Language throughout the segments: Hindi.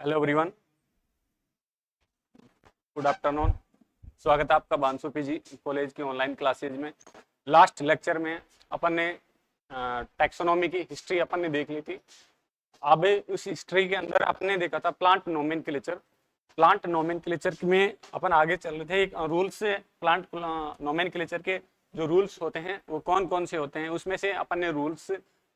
Hello everyone, good afternoon. स्वागत है आपका बांसु पीजी कॉलेज की ऑनलाइन क्लासेज में। लास्ट लेक्चर में अपन ने टैक्सोनॉमी की हिस्ट्री अपन ने देख ली थी। अब उस हिस्ट्री के अंदर आपने देखा था प्लांट नोमेनक्लेचर। प्लांट नोमेनक्लेचर में अपन आगे चल रहे थे। एक रूल्स से प्लांट नोमेनक्लेचर के जो रूल्स होते हैं वो कौन कौन से होते हैं, उसमें से अपन ने रूल्स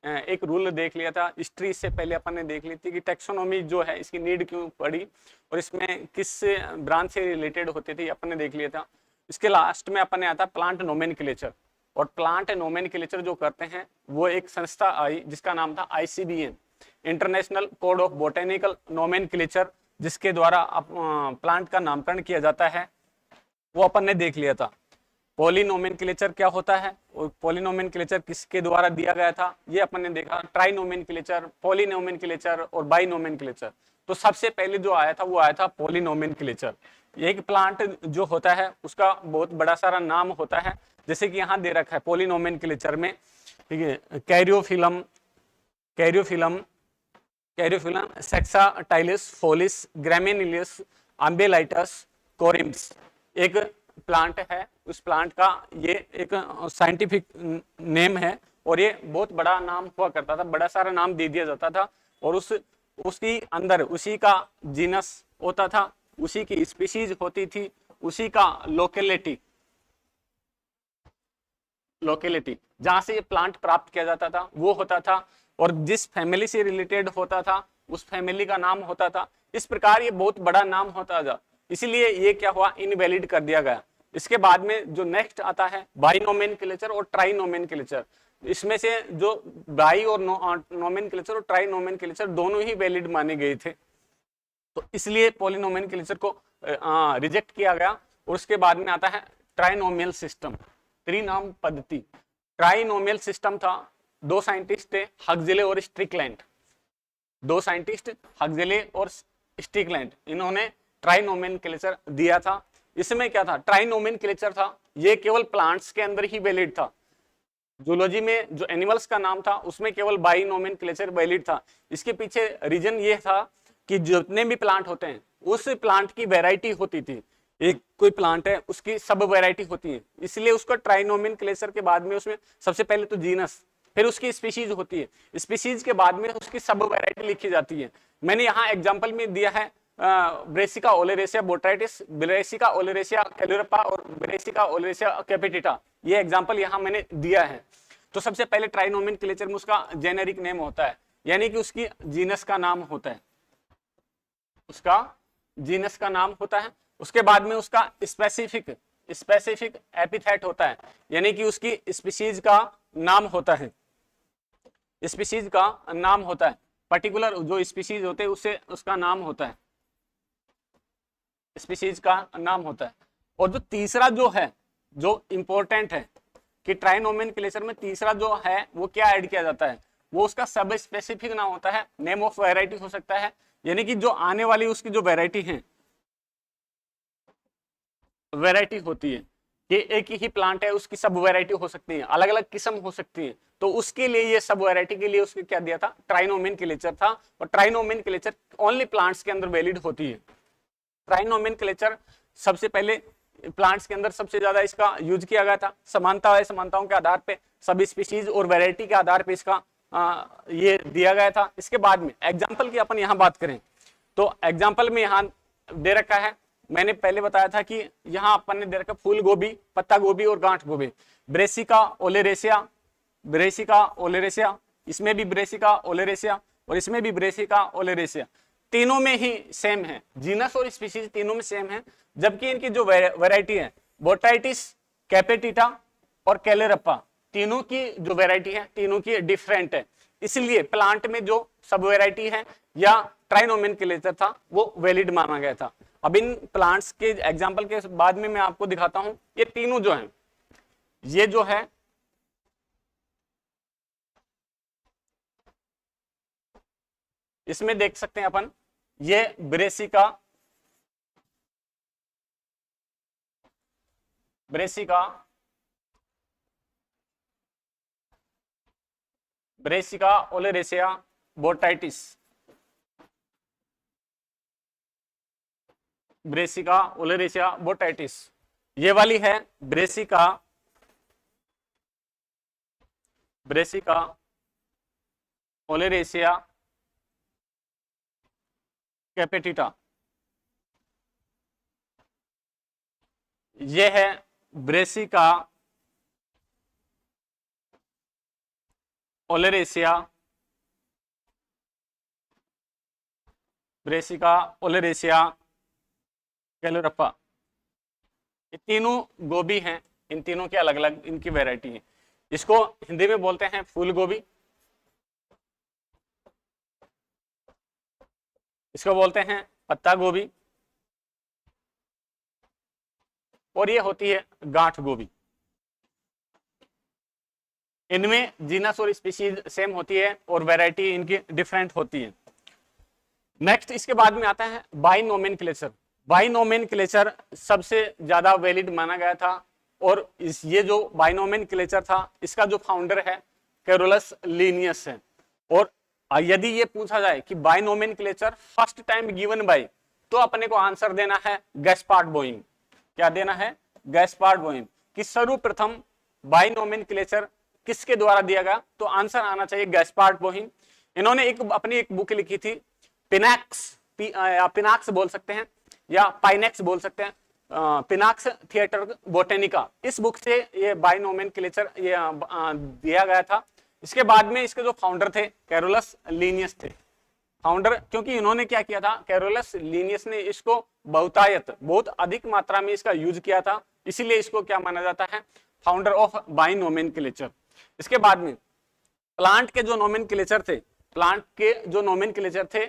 एक रूल देख लिया था। हिस्ट्री से पहले अपन ने देख ली थी कि टैक्सोनॉमी जो है इसकी नीड क्यों पड़ी और इसमें किस ब्रांच से रिलेटेड होती थी, अपन ने देख लिया था। इसके लास्ट में अपन ने आता प्लांट नोमेनक्लेचर। और प्लांट नोमेनक्लेचर जो करते हैं वो एक संस्था आई जिसका नाम था ICBN, international code of botanical nomenclature, जिसके द्वारा प्लांट का नामकरण किया जाता है, वो अपन ने देख लिया था। पॉलीनोमेनक्लेचर क्या होता है और पॉलीनोमेनक्लेचर किसके द्वारा दिया गया था, ये अपन ने देखा। ट्राइनोमेनक्लेचर, पॉलीनोमेनक्लेचर और बाइनोमेनक्लेचर। तो सबसे पहले जो आया था वो आया था पॉलीनोमेनक्लेचर। एक प्लांट जो होता है उसका बहुत बड़ा सारा नाम होता है, जैसे कि यहाँ दे रखा है पॉलीनोमेनक्लेचर में, ठीक है। कैरियोफिलम, कैरियोफिलम, कैरियोफिलम सेक्साटाइलिस, फोलिस, ग्रामिनिलियस, अम्बेलाइटस, कोरिम्स एक प्लांट है। उस प्लांट का ये एक साइंटिफिक नेम है और ये बहुत बड़ा नाम हुआ करता था, बड़ा सारा नाम दे दिया जाता था। और उसकी अंदर उसी का जीनस होता था, उसी की स्पीशीज होती थी, उसी का लोकेलिटी, लोकेलिटी जहां से ये प्लांट प्राप्त किया जाता था वो होता था, और जिस फैमिली से रिलेटेड होता था उस फैमिली का नाम होता था। इस प्रकार ये बहुत बड़ा नाम होता था, इसीलिए ये क्या हुआ, इनवैलिड कर दिया गया। इसके बाद में जो नेक्स्ट आता है बाइनोमेनक्लेचर और ट्राइनोमेनक्लेचर। इसमें से जो बाई और नोमेनक्लेचर और ट्राइनोमेनक्लेचर दोनों ही वैलिड माने गए थे, तो इसलिए पॉलिनोमेनक्लेचर को रिजेक्ट किया गया। और उसके बाद में आता है ट्राइनोमियल सिस्टम, त्रिनाम पद्धति। ट्राइनोमियल सिस्टम था, दो साइंटिस्ट थे, हक्सले और स्ट्रिकलैंड। दो साइंटिस्ट हक्सले और स्ट्रिकलैंड, इन्होंने ट्राइनोमेनक्लेचर दिया था। इसमें क्या था, ट्राइनोमेनक्लेचर था, ये केवल प्लांट्स के अंदर ही वैलिड था। जूलॉजी में जो एनिमल्स का नाम था उसमें केवल बाइनोमेनक्लेचर वैलिड था। इसके पीछे रीजन ये था कि जितने भी प्लांट होते हैं उस प्लांट की वैरायटी होती थी। एक कोई प्लांट है उसकी सब वैरायटी होती है, इसलिए उसका ट्राइनोमेनक्लेचर के बाद में उसमें सबसे पहले तो जीनस, फिर उसकी स्पीशीज होती है, स्पीशीज के बाद में उसकी सब वैरायटी लिखी जाती है। मैंने यहाँ एग्जाम्पल में दिया है Brassica oleracea botrytis, Brassica oleracea caulorapa और ब्रेसिका ओलेरेसिया कैपिटिटा, ये एग्जाम्पल यहाँ मैंने दिया है। तो सबसे पहले ट्राइनोमेनक्लेचर में उसका जेनेरिक नेम होता है, यानी कि उसकी जीनस का नाम होता है, उसका जीनस का नाम होता है। उसके बाद में उसका स्पेसिफिक स्पेसिफिक एपिथेट होता है, यानी कि उसकी स्पीशीज का नाम होता है, स्पीशीज का नाम होता है। पर्टिकुलर जो स्पीशीज होते हैं उससे उसका नाम होता है, स्पीशीज का नाम होता है। और जो तीसरा जो है, जो इंपॉर्टेंट है कि ट्राइनोमेनक्लेचर में तीसरा जो है वो क्या ऐड किया जाता है, वो उसका सब स्पेसिफिक नाम होता है, नेम ऑफ वैरायटी हो सकता है, यानी कि जो आने वाली उसकी जो वैरायटी है, वैरायटी होती है कि एक ही प्लांट है उसकी सब वैरायटी हो सकती है, अलग अलग किस्म हो सकती है। तो उसके लिए ये सब वैरायटी के लिए उसके क्या दिया था, ट्राइनोमेनक्लेचर था। और ट्राइनोमेनक्लेचर ओनली प्लांट्स के अंदर वैलिड होती है। ट्राइनोमेनक्लेचर सबसे पहले प्लांट्स के अंदर सबसे ज्यादा इसका यूज किया गया था। समानता है, समानताओं के आधार पे सभी स्पीशीज और वैरायटी के आधार पे इसका ये दिया गया था। इसके बाद में एग्जाम्पल की अपन यहाँ बात करें तो एग्जाम्पल में यहाँ दे रखा है, मैंने पहले बताया था कि यहाँ अपन ने दे रखा फूल गोभी, पत्ता गोभी और गांठ गोभी। ब्रेसिका ओलेरेसिया, ब्रेसिका ओलेरेसिया, इसमें भी ब्रेसिका ओलेरेसिया और इसमें भी ब्रेसिका ओलेरेसिया, तीनों में ही सेम है, जीनस और स्पीशीज तीनों में सेम है। जबकि इनकी जो वैरायटी है, बोटाइटिस, कैपेटिटा और कैलेरप्पा, तीनों की जो वैरायटी है तीनों की डिफरेंट है। इसलिए प्लांट में जो सब वैरायटी है या ट्राइनोमेनक्लेचर था वो वैलिड माना गया था। अब इन प्लांट्स के एग्जाम्पल के बाद में मैं आपको दिखाता हूं, ये तीनों जो है, ये जो है इसमें देख सकते हैं अपन, ये Brassica, Brassica, Brassica oleracea botrytis, Brassica oleracea botrytis, ये वाली है ब्रेसिका ओलेरेशिया कैपेटिटा, ये है ब्रेसिका ओलेरेशिया कैलोरप्पा। ये तीनों गोभी हैं, इन तीनों के अलग अलग इनकी वैरायटी है। इसको हिंदी में बोलते हैं फूल गोभी, इसको बोलते हैं पत्ता गोभी, और ये होती है गांठ गोभी। इनमें जीनस और स्पीशीज सेम होती है और वैरायटी इनकी डिफरेंट होती है। नेक्स्ट इसके बाद में आता है बाइनोमेनक्लेचर। बाइनोमेनक्लेचर सबसे ज्यादा वैलिड माना गया था, और ये जो बाइनोमेनक्लेचर था इसका जो फाउंडर है कैरोलस लीनियस है। और यदि ये पूछा जाए कि बाइनोमेनक्लेचर फर्स्ट टाइम गिवन बाय, तो अपने को आंसर देना है गैस्पार्ड बोइम। क्या देना है? गैस्पार्ड बोइम। कि सर्वप्रथम बाइनोमेनक्लेचर किसके द्वारा दिया गया, तो आंसर आना चाहिए गैस्पार्ड बोइम। इन्होंने अपनी एक बुक लिखी थी, पिनाक्स बोल सकते हैं या पाइनेक्स बोल सकते हैं, पिनाक्स थिएटर बोटेनिका। इस बुक से ये बाइनोमेनक्लेचर ये दिया गया था। इसके बाद में इसके जो फाउंडर थे कैरोलस लीनियस थे फाउंडर, क्योंकि इन्होंने क्या किया था, कैरोलस लीनियस ने इसको बहुत अधिक मात्रा में इसका यूज किया था, इसीलिए इसको क्या माना जाता है, फाउंडर ऑफ बाइनोमेनक्लेचर। इसके बाद में प्लांट के जो नोमेनक्लेचर थे,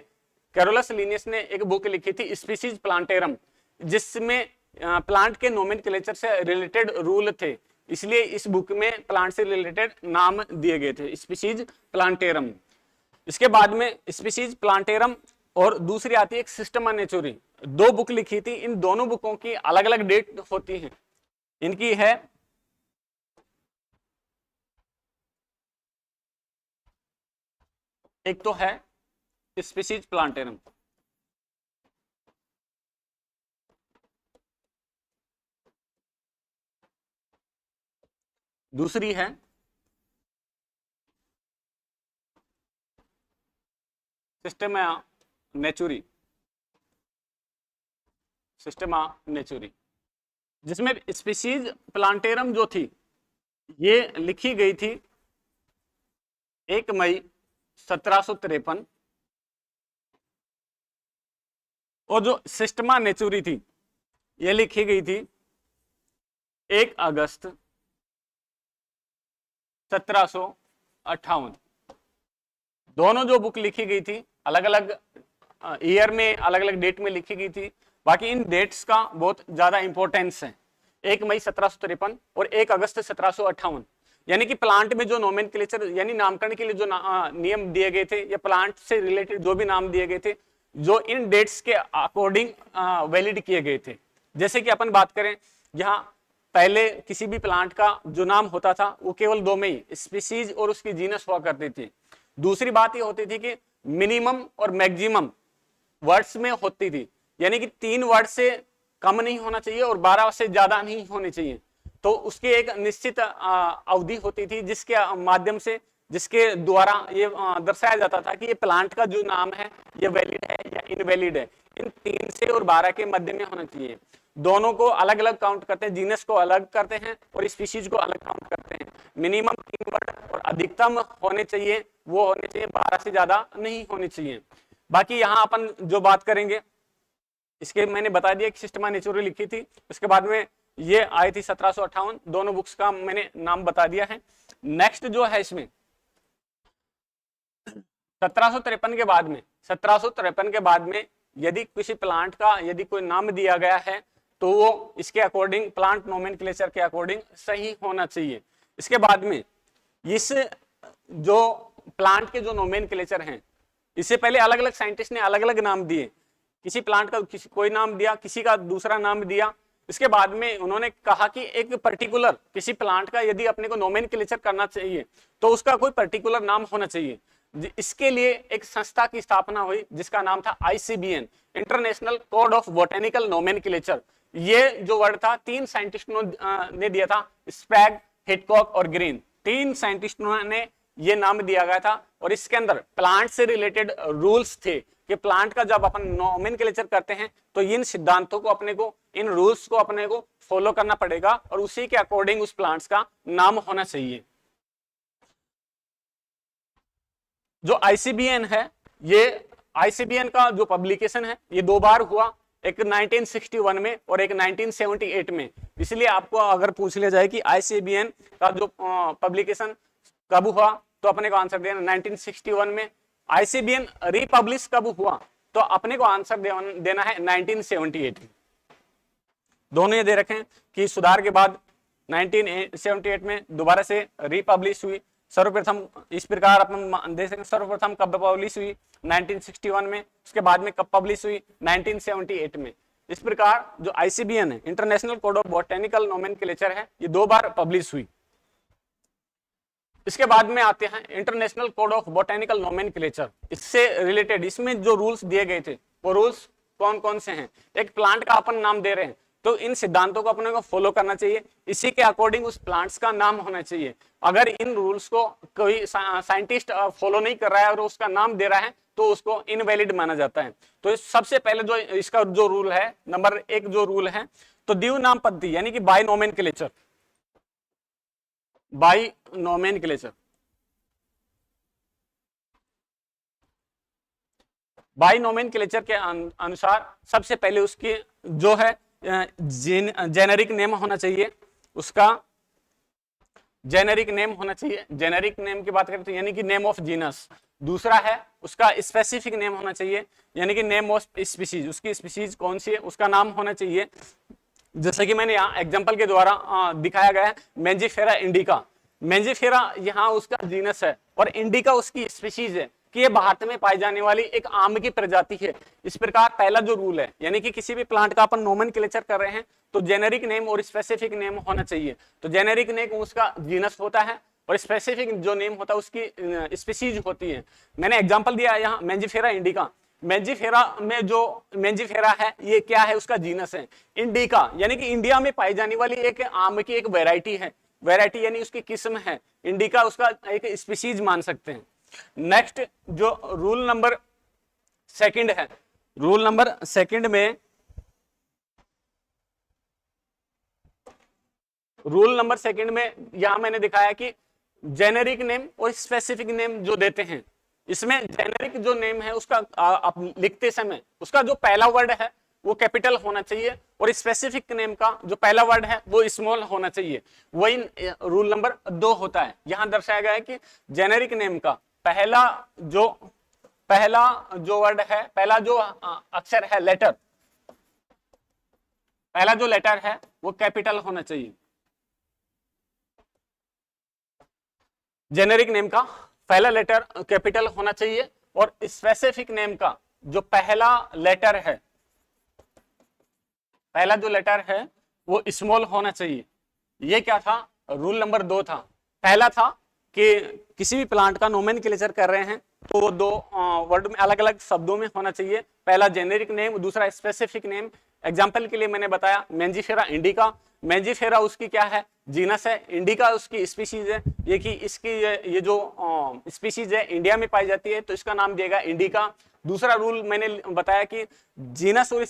कैरोलस लीनियस ने एक बुक लिखी थी स्पीशीज प्लांटेरम, जिसमें प्लांट के नोमेनक्लेचर से रिलेटेड रूल थे, इसलिए इस बुक में प्लांट से रिलेटेड नाम दिए गए थे, स्पीशीज प्लांटेरम। इसके बाद में स्पीशीज प्लांटेरम और दूसरी आती है एक सिस्टमा नेचुरी। दो बुक लिखी थी, इन दोनों बुकों की अलग अलग डेट होती है। इनकी है एक तो है स्पीशीज प्लांटेरम, दूसरी है सिस्टमा नेचुरी, जिसमें स्पीशीज प्लांटेरम जो थी ये लिखी गई थी 1 मई 1753, और जो सिस्टमा नेचुरी थी ये लिखी गई थी 1 अगस्त 1758। दोनों जो बुक लिखी गई थी अलग अलग ईयर में, अलग अलग डेट में लिखी गई थी। बाकी इन डेट्स का बहुत ज्यादा इंपॉर्टेंस है, 1 मई 1753 और 1 अगस्त 1758। यानी कि प्लांट में जो नोमेनक्लेचर यानी नामकरण के लिए जो नियम दिए गए थे, या प्लांट से रिलेटेड जो भी नाम दिए गए थे, जो इन डेट्स के अकॉर्डिंग वैलिड किए गए थे। जैसे कि अपन बात करें, यहाँ पहले किसी भी प्लांट का जो नाम होता था वो केवल 2 में ही, स्पीशीज और उसकी जीनस हुआ करती थी। दूसरी बात ये होती थी कि मिनिमम और मैक्सिमम वर्ड्स में होती थी, यानी कि 3 वर्ड से कम नहीं होना चाहिए और 12 से ज्यादा नहीं होने चाहिए। तो उसकी एक निश्चित अवधि होती थी, जिसके माध्यम से, जिसके द्वारा ये दर्शाया जाता था कि ये प्लांट का जो नाम है ये वैलिड है या इनवैलिड है। इन 3 से और 12 के मध्य में होना चाहिए। दोनों को अलग अलग काउंट करते हैं, जीनस को अलग करते हैं और स्पीशीज को अलग काउंट करते हैं। मिनिमम 3 वर्ड और अधिकतम होने चाहिए, वो होने चाहिए 12 से ज्यादा नहीं होने चाहिए। बाकी यहाँ अपन जो बात करेंगे, इसके मैंने बता दिया कि सिस्टमा नेचुरी लिखी थी, उसके बाद में ये आई थी 1758। दोनों बुक्स का मैंने नाम बता दिया है। नेक्स्ट जो है इसमें 1753 के बाद में यदि किसी प्लांट का यदि कोई नाम दिया गया है तो वो इसके अकॉर्डिंग, प्लांट नोमेनक्लेचर के अकॉर्डिंग सही होना चाहिए। इसके बाद में इस जो प्लांट के जो नोमेनक्लेचर हैं, इससे पहले अलग अलग साइंटिस्ट ने अलग अलग नाम दिए, किसी प्लांट का कोई नाम दिया, किसी का दूसरा नाम दिया। इसके बाद में उन्होंने कहा कि एक पर्टिकुलर किसी प्लांट का यदि अपने को नोमेनक्लेचर करना चाहिए तो उसका कोई पर्टिकुलर नाम होना चाहिए। इसके लिए एक संस्था की स्थापना हुई जिसका नाम था ICBN, international code of botanical nomenclature. ये जो वर्ड था 3 साइंटिस्टों ने दिया था, स्प्रैग, हिटकॉक और ग्रीन। 3 साइंटिस्टों ने ये नाम दिया गया था और इसके अंदर प्लांट से रिलेटेड रूल्स थे कि प्लांट का जब अपन नोमेनक्लेचर करते हैं तो इन सिद्धांतों को अपने को, इन रूल्स को अपने को फॉलो करना पड़ेगा और उसी के अकॉर्डिंग उस प्लांट्स का नाम होना चाहिए। जो ICBN है, ये ICBN का जो पब्लिकेशन है ये 2 बार हुआ, एक 1961 में और एक 1978 में। इसलिए आपको अगर पूछ लिया जाए कि ICBN का जो पब्लिकेशन कब हुआ तो अपने को आंसर देना 1961 में। ICBN रिपब्लिश कब हुआ तो अपने को आंसर देना है 1978 में। दोनों ये दे रखे हैं कि सुधार के बाद 1978 में दोबारा से रिपब्लिश हुई। सर्वप्रथम इस प्रकार अपन देख सकते हैं, सर्वप्रथम कब पब्लिश हुई 1961 में, उसके बाद में कब पब्लिश हुई 1978 में। इस प्रकार जो ICBN है, international code of botanical nomenclature है, ये 2 बार पब्लिश हुई। इसके बाद में आते हैं international code of botanical nomenclature. इससे रिलेटेड इसमें जो रूल्स दिए गए थे वो रूल्स कौन कौन से हैं। एक प्लांट का अपन नाम दे रहे हैं तो इन सिद्धांतों को अपने को फॉलो करना चाहिए, इसी के अकॉर्डिंग उस प्लांट्स का नाम होना चाहिए। अगर इन रूल्स को कोई साइंटिस्ट फॉलो नहीं कर रहा है और उसका नाम दे रहा है तो उसको इनवैलिड माना जाता है। तो सबसे पहले जो इसका जो रूल है, नंबर 1 जो रूल है, तो द्विव नाम पद्धति यानी कि by nomenclature, by nomenclature. By nomenclature के अनुसार सबसे पहले उसकी जो है जेनेरिक नेम होना चाहिए, उसका जेनेरिक नेम होना चाहिए। जेनेरिक नेम की बात करें तो यानी कि नेम ऑफ जीनस। दूसरा है उसका स्पेसिफिक नेम होना चाहिए यानी कि नेम ऑफ स्पीसीज, उसकी स्पीसीज कौन सी है उसका नाम होना चाहिए। जैसे कि मैंने यहाँ एग्जांपल के द्वारा दिखाया गया है मेंजिफेरा इंडिका। मेंजिफेरा यहाँ उसका जीनस है और इंडिका उसकी स्पीसीज है कि ये भारत में पाई जाने वाली एक आम की प्रजाति है। इस प्रकार पहला जो रूल है यानी कि किसी भी प्लांट का अपन नोमेनक्लेचर कर रहे हैं तो जेनेरिक नेम और स्पेसिफिक नेम होना चाहिए। तो जेनेरिक नेम उसका जीनस होता है और स्पेसिफिक जो नेम होता है उसकी स्पीसीज होती है। मैंने एग्जांपल दिया यहाँ मेंजिफेरा इंडिका। मेंजिफेरा में जो मेंजिफेरा है ये क्या है, उसका जीनस है। इंडिका यानी कि इंडिया में पाई जाने वाली एक आम की एक वेराइटी है, वेराइटी यानी उसकी किस्म है। इंडिका उसका एक स्पीसीज मान सकते हैं। नेक्स्ट जो रूल नंबर 2 है, रूल नंबर 2 में रूल नंबर 2 में यहां मैंने दिखाया कि जेनेरिक नेम और स्पेसिफिक नेम जो देते हैं, इसमें जेनेरिक जो नेम है उसका आप लिखते समय उसका जो पहला वर्ड है वो कैपिटल होना चाहिए और स्पेसिफिक नेम का जो पहला वर्ड है वो स्मॉल होना चाहिए। वही रूल नंबर 2 होता है। यहां दर्शाया गया है कि जेनेरिक नेम का पहला जो वर्ड है, पहला जो अक्षर है, लेटर, पहला जो लेटर है वो कैपिटल होना चाहिए। जेनेरिक नेम का पहला लेटर कैपिटल होना चाहिए और स्पेसिफिक नेम का जो पहला लेटर है, पहला जो लेटर है वो स्मॉल होना चाहिए। ये क्या था, रूल नंबर 2 था। पहला था कि किसी भी प्लांट का नोमेनक्लेचर कर रहे हैं तो वो 2 वर्ड में अलग अलग शब्दों में होना चाहिए। पहला जेनेरिक नेम, दूसरा स्पेसिफिक नेम। एग्जांपल के लिए मैंने बताया मेंजिफेरा इंडिका। मेंजिफेरा उसकी क्या है, जीनस है। इंडिका उसकी स्पीसीज है। ये कि इसकी ये जो स्पीसीज है इंडिया में पाई जाती है तो इसका नाम दिएगा इंडिका। दूसरा रूल मैंने बताया कि जीनस और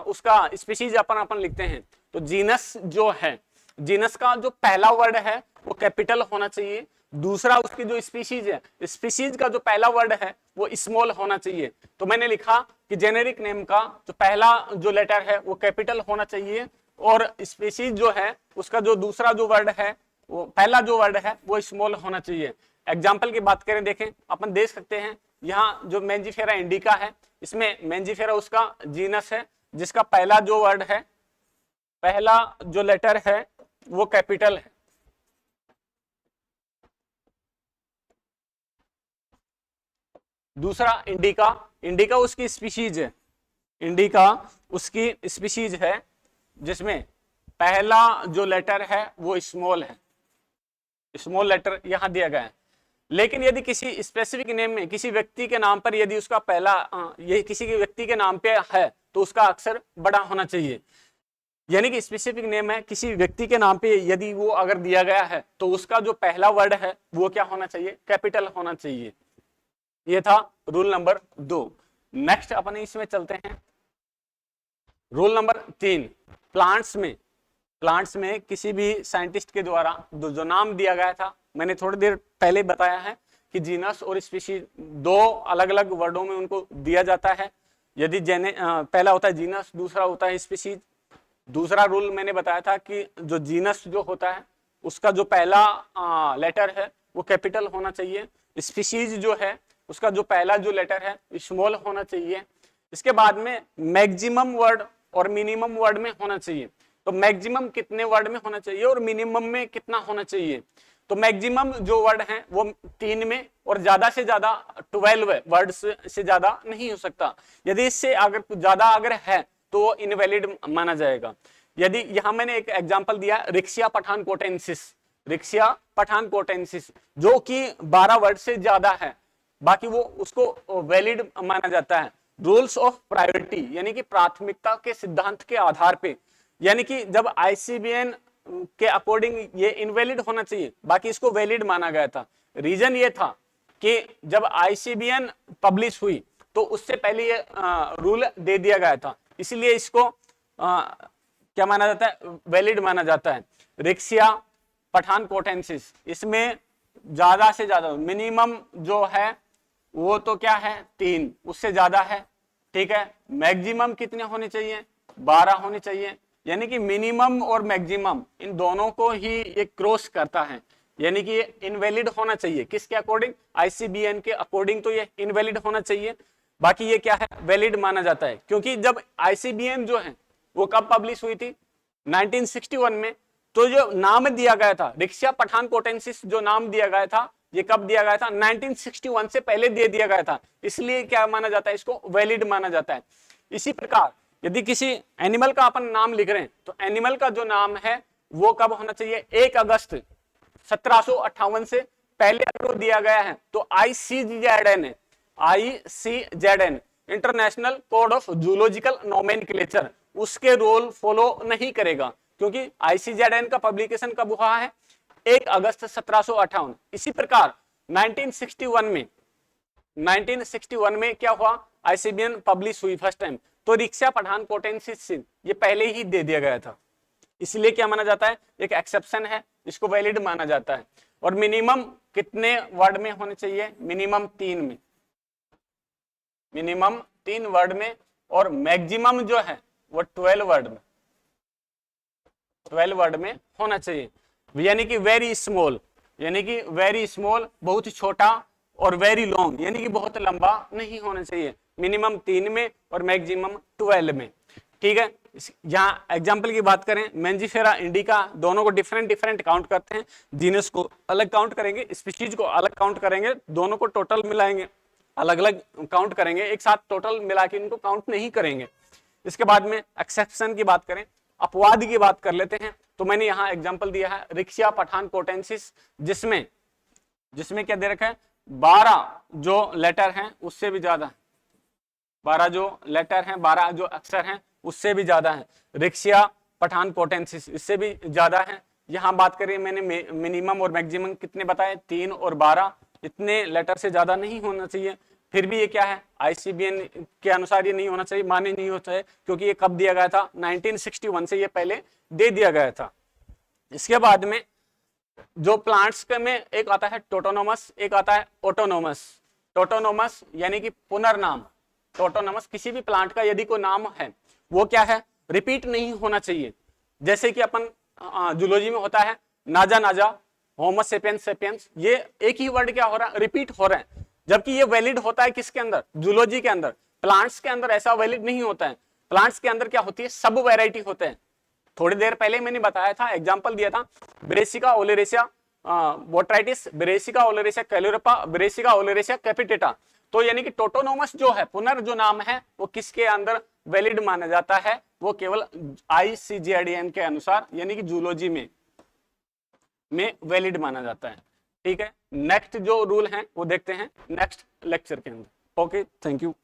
उसका स्पीसीज अपन लिखते हैं तो जीनस जो है, जीनस का जो पहला वर्ड है वो कैपिटल होना चाहिए। दूसरा उसकी जो स्पीसीज है, स्पीसीज का जो पहला वर्ड है वो स्मॉल होना चाहिए। तो मैंने लिखा कि जेनेरिक नेम का जो पहला जो लेटर है वो कैपिटल होना चाहिए और स्पीसीज जो है उसका जो दूसरा जो वर्ड है वो पहला जो वर्ड है वो स्मॉल होना चाहिए। एग्जाम्पल की बात करें, देखें अपन देख सकते हैं यहाँ जो मेंजिफेरा इंडिका है इसमें मेंजिफेरा उसका जीनस है जिसका पहला जो वर्ड है, पहला जो लेटर है वो कैपिटल है। दूसरा इंडिका, इंडिका उसकी स्पीशीज है, इंडिका उसकी स्पीशीज है जिसमें पहला जो लेटर है वो स्मॉल है, स्मॉल लेटर यहां दिया गया है। लेकिन यदि किसी स्पेसिफिक नेम में किसी व्यक्ति के नाम पर यदि उसका पहला ये किसी के व्यक्ति के नाम पे है तो उसका अक्षर बड़ा होना चाहिए। यानी कि स्पेसिफिक नेम है किसी व्यक्ति के नाम पे यदि वो अगर दिया गया है तो उसका जो पहला वर्ड है वो क्या होना चाहिए, कैपिटल होना चाहिए। ये था रूल नंबर 2। नेक्स्ट अपन इसमें चलते हैं रूल नंबर 3। प्लांट्स में किसी भी साइंटिस्ट के द्वारा जो नाम दिया गया था, मैंने थोड़ी देर पहले बताया है कि जीनस और स्पीशीज दो अलग अलग वर्डों में उनको दिया जाता है। यदि पहला होता है जीनस, दूसरा होता है स्पीशीज। दूसरा रूल मैंने बताया था कि जो जीनस जो होता है उसका जो पहला लेटर है वो कैपिटल होना चाहिए। स्पीशीज जो है उसका जो पहला जो लेटर है स्मॉल होना चाहिए। इसके बाद में मैक्सिमम वर्ड और मिनिमम वर्ड में होना चाहिए। तो मैक्सिमम कितने वर्ड में होना चाहिए और मिनिमम में कितना होना चाहिए? तो मैक्सिमम जो वर्ड है वो 3 में और ज्यादा से ज्यादा 12 वर्ड से ज्यादा नहीं हो सकता। यदि इससे अगर कुछ ज्यादा अगर है तो वो इनवैलिड माना जाएगा। यदि यहां मैंने एक एग्जांपल दिया रिक्शिया पठानकोटेंसिस जो कि 12 वर्ड से ज्यादा है, बाकी वो उसको वैलिड माना जाता है। रूल्स ऑफ प्रायोरिटी यानी कि प्राथमिकता के सिद्धांत के आधार पे, यानी कि जब आईसीबीएन के अकॉर्डिंग ये इनवैलिड होना चाहिए, बाकी इसको वैलिड माना गया था। रीजन ये था कि जब आईसीबीएन पब्लिश हुई तो उससे पहले ये रूल दे दिया गया था, इसलिए इसको क्या माना जाता है, वैलिड माना जाता है। रिक्शिया पठानकोटेंसिस इसमें ज्यादा से ज्यादा मिनिमम जो है वो तो क्या है 3, उससे ज्यादा है, ठीक है। मैक्सिमम कितने होने चाहिए, 12 होने चाहिए। यानी कि मिनिमम और मैक्सिमम इन दोनों को ही ये क्रॉस करता है, यानी कि ये इनवैलिड होना चाहिए। किसके अकॉर्डिंग? आईसीबीएन के अकॉर्डिंग तो ये इनवैलिड होना चाहिए, बाकी ये क्या है, वैलिड माना जाता है। क्योंकि जब आईसीबीएन जो है वो कब पब्लिश हुई थी, 1961 में। तो जो नाम दिया गया था रिक्शिया पठानकोटेंसिस, जो नाम दिया गया था ये कब दिया गया था, 1961 से पहले दे दिया गया था, इसलिए क्या माना जाता है, इसको वैलिड माना जाता है। इसी प्रकार यदि किसी एनिमल का अपन नाम लिख रहे हैं तो एनिमल का जो नाम है वो कब होना चाहिए, 1 अगस्त 1758 से पहले अगर दिया गया है तो ICZN international code of zoological nomenclature उसके रूल फॉलो नहीं करेगा, क्योंकि ICZN का पब्लिकेशन कब हुआ है, 1 अगस्त 1758। इसी प्रकार 1961 में क्या हुआ, आईसीबीएन पब्लिश हुई फर्स्ट टाइम, तो रिक्शिया पठानकोटेंसिस ये पहले ही दे दिया गया था, इसलिए क्या माना जाता है, एक एक्सेप्शन है, इसको वैलिड माना जाता है। और मिनिमम कितने वर्ड में होने चाहिए, मिनिमम 3 में, मिनिमम 3 वर्ड में, और मैक्सिमम जो है वो 12 वर्ड में होना चाहिए। यानी कि वेरी स्मॉल, बहुत ही छोटा, और वेरी लॉन्ग यानी कि बहुत लंबा नहीं होना चाहिए। मिनिमम 3 में और मैक्सिमम 12 में, ठीक है। यहाँ एग्जाम्पल की बात करें, मैंजीफेरा इंडिका, दोनों को डिफरेंट काउंट करते हैं। जीनस को अलग काउंट करेंगे, स्पीशीज को अलग काउंट करेंगे, दोनों को टोटल मिलाएंगे, अलग अलग काउंट करेंगे, एक साथ टोटल मिला के इनको काउंट नहीं करेंगे। इसके बाद में एक्सेप्शन की बात करें, अपवाद की बात कर लेते हैं। तो मैंने यहाँ एग्जाम्पल दिया है रिक्शिया पठानकोटेंसिस, जिसमें क्या दे रखा है, 12 जो लेटर हैं उससे भी ज्यादा है, 12 जो लेटर हैं, 12 जो अक्षर हैं उससे भी ज्यादा है। रिक्शिया पठानकोटेंसिस इससे भी ज्यादा है। यहाँ बात करें मैंने मिनिमम और मैक्सिमम कितने बताए, 3 और 12, इतने लेटर से ज्यादा नहीं होना चाहिए। फिर भी ये क्या है, आईसीबीएन के अनुसार ये नहीं होना चाहिए, मान्य नहीं होता है, क्योंकि ये कब दिया गया था, 1961 से ये पहले दे दिया गया था। इसके बाद में जो प्लांट्स में एक आता है टोटोनोमस, एक आता है ऑटोनोमस। टोटोनोमस यानी कि पुनर्नाम। टोटोनोमस किसी भी प्लांट का यदि कोई नाम है वो क्या है, रिपीट नहीं होना चाहिए। जैसे कि अपन जूलॉजी में होता है नाजा, होमो सेपियंस सेपियंस, ये एक ही वर्ड क्या हो रहा है, रिपीट हो रहा है, जबकि ये वैलिड होता है किसके अंदर, जूलॉजी के अंदर। प्लांट्स के अंदर ऐसा वैलिड नहीं होता है। प्लांट्स के अंदर क्या होती है, सब वैरायटी होते हैं। थोड़ी देर पहले मैंने बताया था, एग्जांपल दिया था, Brassica oleracea botrytis, Brassica oleracea caulorapa, Brassica oleracea capitata. तो यानी कि टोटोनोमस जो है, पुनर् जो नाम है, वो किसके अंदर वैलिड माना जाता है, वो केवल ICZN के अनुसार, यानी कि जूलॉजी में वैलिड माना जाता है। ठीक है, नेक्स्ट जो रूल है वो देखते हैं नेक्स्ट लेक्चर के अंदर। Okay, thank you.